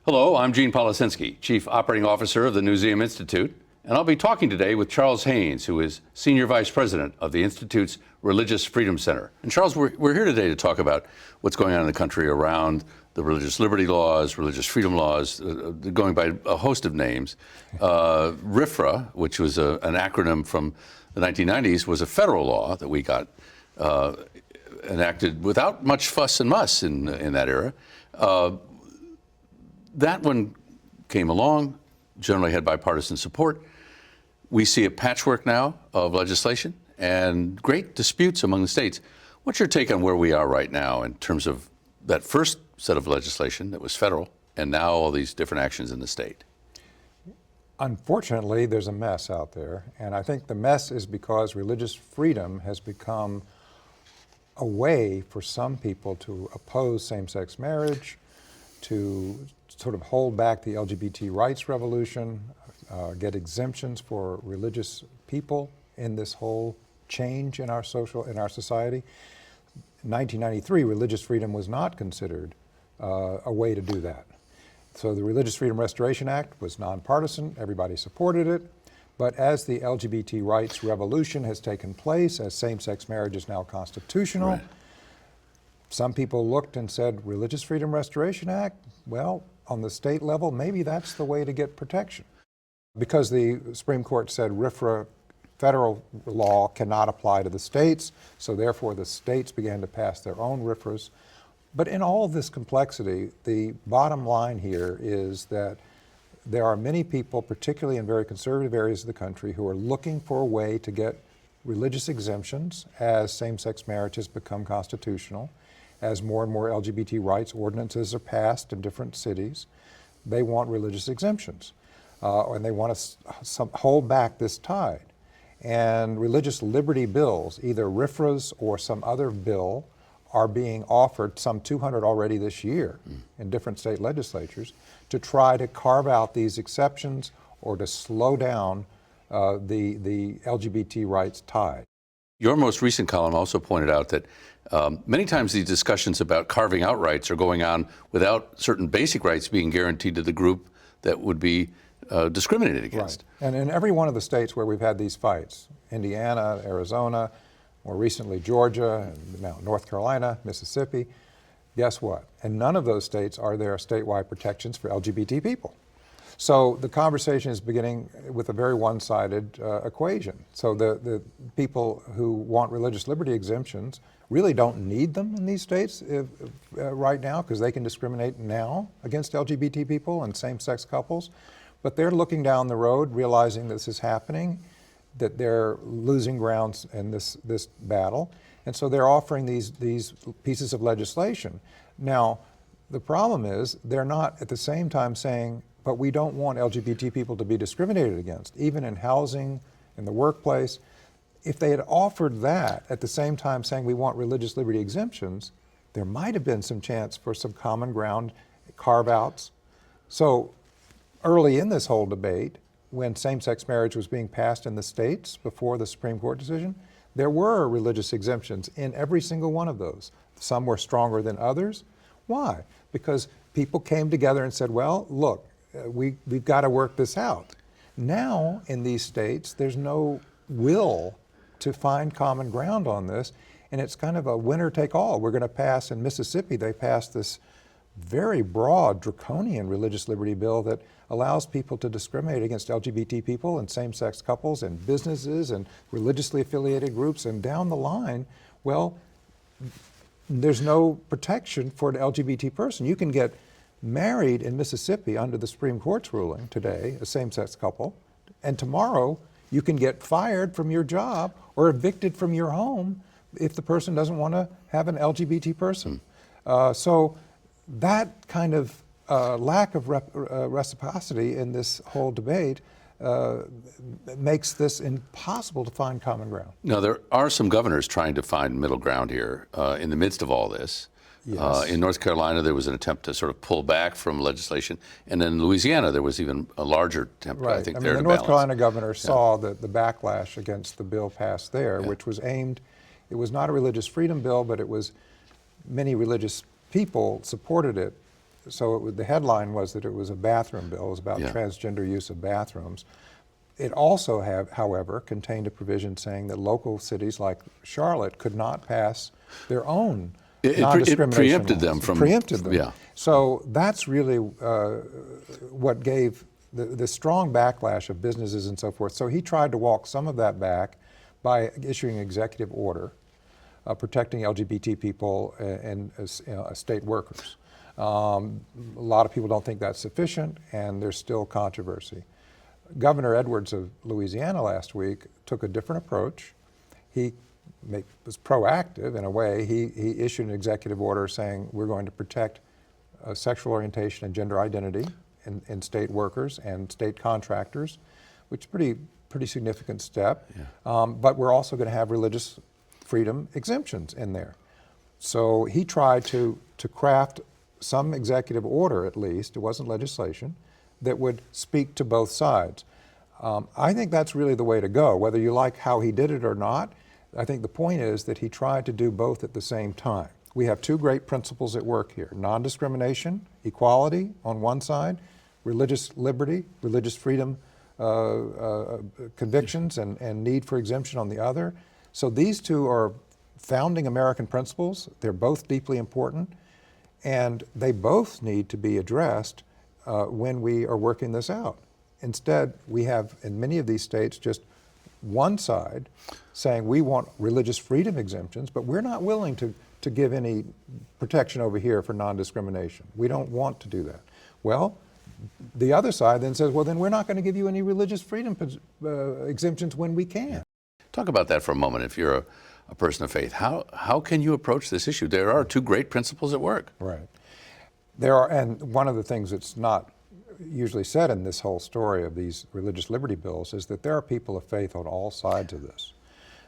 Hello, I'm Gene Policinski, Chief Operating Officer of the Newseum Institute, and I'll be talking today with Charles Haynes, who is Senior Vice President of the Institute's Religious Freedom Center. And Charles, we're here today to talk about what's going on in the country around the religious liberty laws, religious freedom laws, going by a host of names. RFRA, which was an acronym from the 1990s, was a federal law that we got enacted without much fuss and muss in that era. That one came along, generally had bipartisan support. We see a patchwork now of legislation and great disputes among the states. What's your take on where we are right now in terms of that first set of legislation that was federal and now all these different actions in the state? Unfortunately, there's a mess out there, and I think the mess is because religious freedom has become a way for some people to oppose same-sex marriage, to sort of hold back the LGBT rights revolution, get exemptions for religious people in this whole change in our society. In 1993, religious freedom was not considered a way to do that. So the Religious Freedom Restoration Act was nonpartisan, everybody supported it, but as the LGBT rights revolution has taken place, as same-sex marriage is now constitutional, right. Some people looked and said, Religious Freedom Restoration Act, well, on the state level, maybe that's the way to get protection. Because the Supreme Court said RFRA federal law cannot apply to the states, so therefore the states began to pass their own RFRAs. But in all of this complexity, the bottom line here is that there are many people, particularly in very conservative areas of the country, who are looking for a way to get religious exemptions as same-sex marriage has become constitutional, as more and more LGBT rights ordinances are passed in different cities. They want religious exemptions, and they want to hold back this tide. And religious liberty bills, either RFRAs or some other bill, are being offered, some 200 already this year in different state legislatures, to try to carve out these exceptions or to slow down the LGBT rights tide. Your most recent column also pointed out that many times these discussions about carving out rights are going on without certain basic rights being guaranteed to the group that would be discriminated against. Right. And in every one of the states where we've had these fights, Indiana, Arizona, more recently Georgia, and now North Carolina, Mississippi, guess what? In none of those states are there statewide protections for LGBT people. So the conversation is beginning with a very one-sided equation. So the people who want religious liberty exemptions really don't need them in these states right now, because they can discriminate now against LGBT people and same-sex couples. But they're looking down the road, realizing this is happening, that they're losing grounds in this battle. And so they're offering these pieces of legislation. Now, the problem is they're not at the same time saying, but we don't want LGBT people to be discriminated against, even in housing, in the workplace. If they had offered that at the same time saying we want religious liberty exemptions, there might have been some chance for some common ground carve-outs. So early in this whole debate, when same-sex marriage was being passed in the states before the Supreme Court decision, there were religious exemptions in every single one of those. Some were stronger than others. Why? Because people came together and said, well, look, we've got to work this out. Now, in these states, there's no will to find common ground on this, and it's kind of a winner-take-all. We're going to pass, in Mississippi, they passed this very broad, draconian religious liberty bill that allows people to discriminate against LGBT people and same-sex couples and businesses and religiously affiliated groups, and down the line, well, there's no protection for an LGBT person. You can get married in Mississippi under the Supreme Court's ruling today, a same-sex couple, and tomorrow you can get fired from your job or evicted from your home if the person doesn't want to have an LGBT person. So that kind of lack of reciprocity in this whole debate makes this impossible to find common ground. Now, there are some governors trying to find middle ground here in the midst of all this. Yes. In North Carolina, there was an attempt to sort of pull back from legislation, and in Louisiana, there was even a larger attempt, right. I think, I mean, there the to North balance. Carolina governor saw the backlash against the bill passed there, which was aimed, it was not a religious freedom bill, but it was many religious people supported it the headline was that it was a bathroom bill. It was about Yeah. transgender use of bathrooms. It also, however, contained a provision saying that local cities like Charlotte could not pass their own non-discrimination it preempted laws. them It from. preempted them. Yeah. So that's really what gave the strong backlash of businesses and so forth. So he tried to walk some of that back by issuing an executive order protecting LGBT people and state workers. A lot of people don't think that's sufficient, and there's still controversy. Governor Edwards of Louisiana last week took a different approach. He was proactive in a way. He issued an executive order saying we're going to protect sexual orientation and gender identity in state workers and state contractors, which is a pretty significant step. Yeah. But we're also going to have religious freedom exemptions in there. So he tried to craft some executive order, at least, it wasn't legislation, that would speak to both sides. I think that's really the way to go. Whether you like how he did it or not, I think the point is that he tried to do both at the same time. We have two great principles at work here: non-discrimination, equality on one side, religious liberty, religious freedom convictions and need for exemption on the other. So these two are founding American principles. They're both deeply important, and they both need to be addressed when we are working this out. Instead, we have in many of these states just one side saying we want religious freedom exemptions, but we're not willing to give any protection over here for non-discrimination. We don't want to do that. Well, the other side then says, well, then we're not going to give you any religious freedom exemptions when we can. Talk about that for a moment. If you're a person of faith, how can you approach this issue? There are two great principles at work. Right. There are, and one of the things that's not usually said in this whole story of these religious liberty bills is that there are people of faith on all sides of this.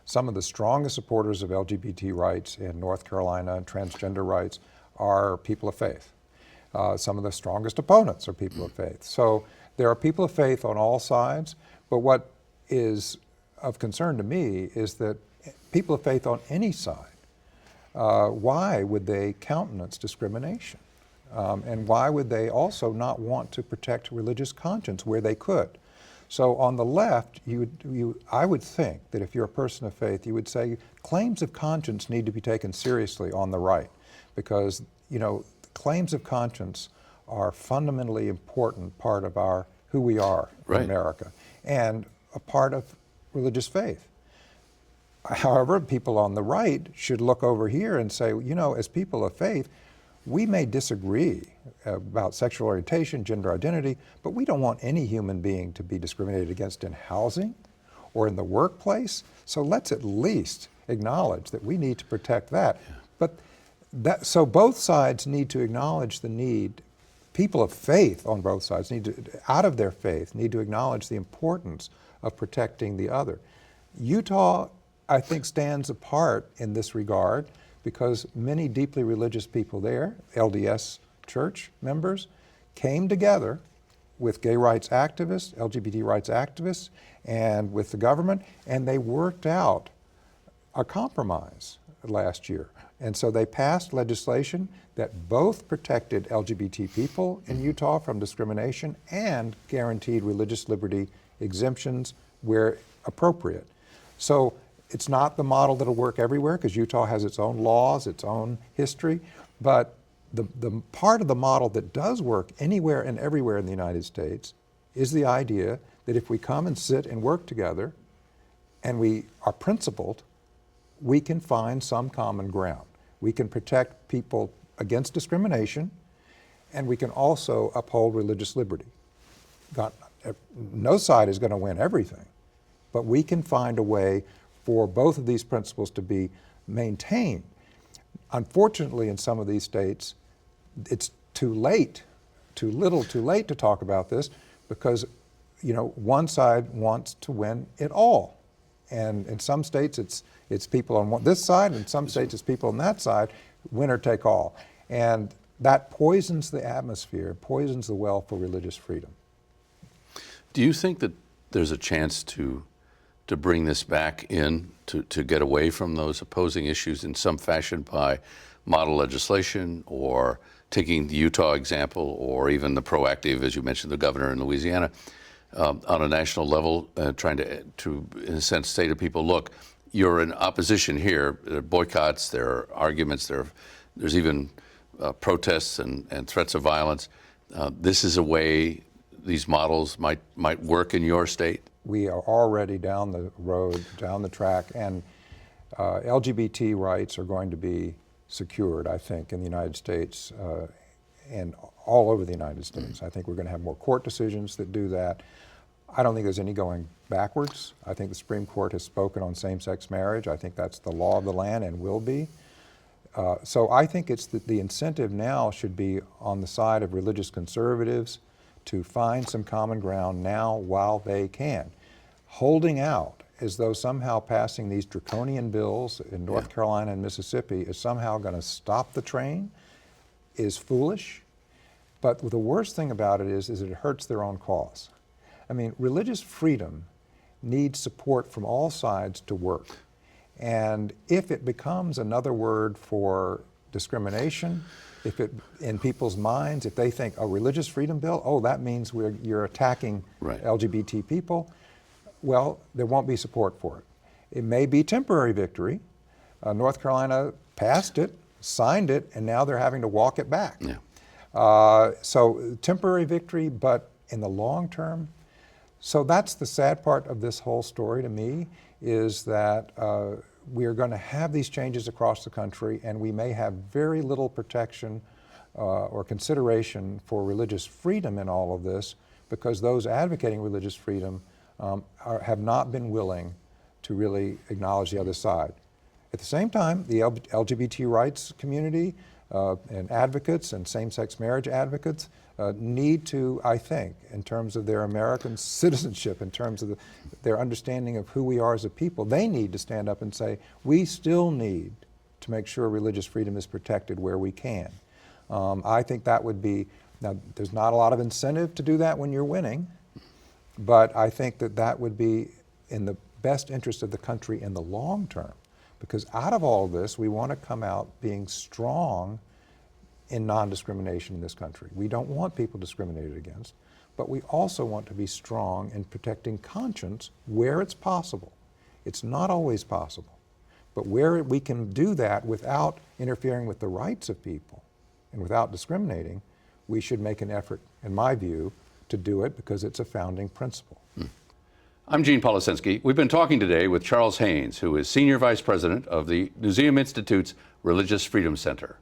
Some of the strongest supporters of LGBT rights in North Carolina and transgender rights are people of faith. Some of the strongest opponents are people of faith. So there are people of faith on all sides, but what is of concern to me is that people of faith on any side, why would they countenance discrimination? And why would they also not want to protect religious conscience where they could? So on the left, I would think that if you're a person of faith, you would say claims of conscience need to be taken seriously on the right, because claims of conscience are a fundamentally important part of who we are in America, and a part of religious faith. However, people on the right should look over here and say, as people of faith, we may disagree about sexual orientation, gender identity, but we don't want any human being to be discriminated against in housing or in the workplace. So let's at least acknowledge that we need to protect that. Yeah. But so both sides need to acknowledge the need. People of faith on both sides out of their faith, need to acknowledge the importance of protecting the other. Utah, I think, stands apart in this regard because many deeply religious people there, LDS church members, came together with gay rights activists, LGBT rights activists, and with the government, and they worked out a compromise last year. And so they passed legislation that both protected LGBT people in Utah from discrimination and guaranteed religious liberty exemptions where appropriate. So it's not the model that'll work everywhere because Utah has its own laws, its own history, but the part of the model that does work anywhere and everywhere in the United States is the idea that if we come and sit and work together and we are principled, we can find some common ground. We can protect people against discrimination, and we can also uphold religious liberty. No side is going to win everything, but we can find a way for both of these principles to be maintained. Unfortunately, in some of these states, it's too late, too little too late to talk about this because, one side wants to win it all. And in some states, it's people on this side, and in some states, it's people on that side, winner take all. And that poisons the atmosphere, poisons the well for religious freedom. Do you think that there's a chance to bring this back in, to get away from those opposing issues in some fashion by model legislation or taking the Utah example, or even the proactive, as you mentioned, the governor in Louisiana, on a national level, trying to, in a sense, say to people, look, you're in opposition here. There are boycotts, there are arguments, there's even protests and threats of violence. This is a way these models might work in your state? We are already down the road, down the track, and LGBT rights are going to be secured, I think, in the United States and all over the United States. I think we're going to have more court decisions that do that. I don't think there's any going backwards. I think the Supreme Court has spoken on same-sex marriage. I think that's the law of the land and will be. So I think it's the incentive now should be on the side of religious conservatives to find some common ground now while they can. Holding out as though somehow passing these draconian bills in North Carolina and Mississippi is somehow going to stop the train is foolish. But the worst thing about it is it hurts their own cause. I mean, religious freedom needs support from all sides to work. And if it becomes another word for discrimination, if it, in people's minds, if they think a religious freedom bill, oh, that means you're attacking LGBT people, well, there won't be support for it. It may be temporary victory. North Carolina passed it, signed it, and now they're having to walk it back. So temporary victory, but in the long term. So that's the sad part of this whole story to me, is that we are going to have these changes across the country, and we may have very little protection or consideration for religious freedom in all of this, because those advocating religious freedom have not been willing to really acknowledge the other side. At the same time, the LGBT rights community and advocates and same-sex marriage advocates need to, I think, in terms of their American citizenship, in terms of their understanding of who we are as a people, they need to stand up and say, we still need to make sure religious freedom is protected where we can. I think that would be, now there's not a lot of incentive to do that when you're winning, but I think that that would be in the best interest of the country in the long term. Because out of all this, we want to come out being strong in non-discrimination in this country. We don't want people discriminated against, but we also want to be strong in protecting conscience where it's possible. It's not always possible, but where we can do that without interfering with the rights of people and without discriminating, we should make an effort, in my view, to do it because it's a founding principle. I'm Gene Policinski. We've been talking today with Charles Haynes, who is Senior Vice President of the Newseum Institute's Religious Freedom Center.